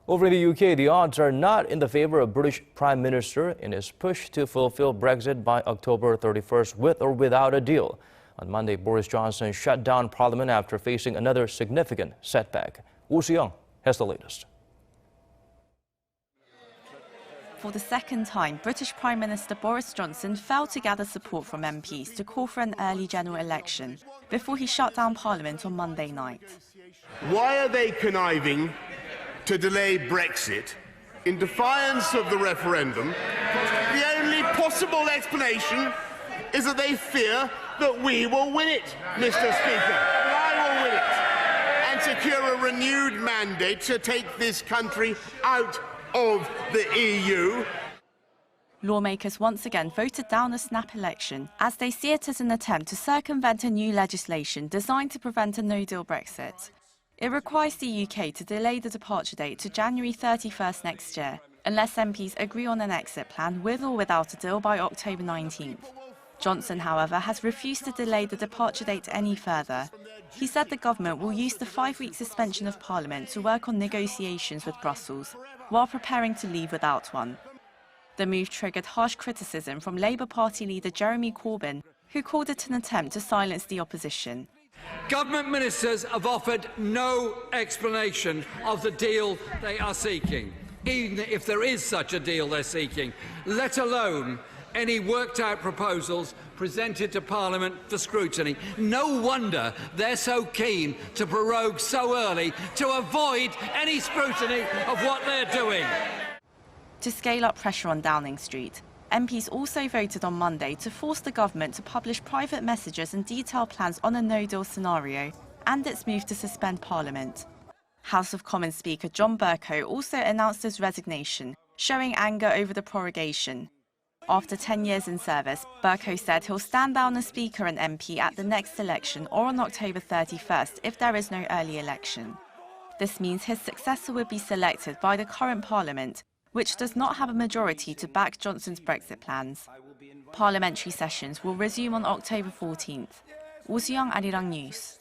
Over in the UK, the odds are not in the favor of British Prime Minister in his push to fulfill Brexit by October 31st with or without a deal. On Monday, Boris Johnson shut down Parliament after facing another significant setback. Soo-young has the latest. For the second time, British Prime Minister Boris Johnson failed to gather support from MPs to call for an early general election before he shut down Parliament on Monday night. Why are they conniving to delay Brexit in defiance of the referendum? The only possible explanation is that they fear that we will win it, Mr. Speaker. I will win it and secure a renewed mandate to take this country out of the EU. Lawmakers once again voted down a snap election as they see it as an attempt to circumvent a new legislation designed to prevent a no-deal Brexit. It requires the UK to delay the departure date to January 31st next year, unless MPs agree on an exit plan with or without a deal by October 19th. Johnson, however, has refused to delay the departure date any further. He said the government will use the 5-week suspension of Parliament to work on negotiations with Brussels, while preparing to leave without one. The move triggered harsh criticism from Labour Party leader Jeremy Corbyn, who called it an attempt to silence the opposition. Government ministers have offered no explanation of the deal they are seeking, even if there is such a deal they're seeking, let alone any worked-out proposals presented to Parliament for scrutiny. No wonder they're so keen to prorogue so early to avoid any scrutiny of what they're doing. To scale up pressure on Downing Street, MPs also voted on Monday to force the government to publish private messages and detailed plans on a no-deal scenario and its move to suspend Parliament. House of Commons Speaker John Bercow also announced his resignation, showing anger over the prorogation. After 10 years in service, Bercow said he'll stand down as Speaker and MP at the next election or on October 31st if there is no early election. This means his successor would be selected by the current Parliament, which does not have a majority to back Johnson's Brexit plans. Parliamentary sessions will resume on October 14th. Soo-young, Arirang News.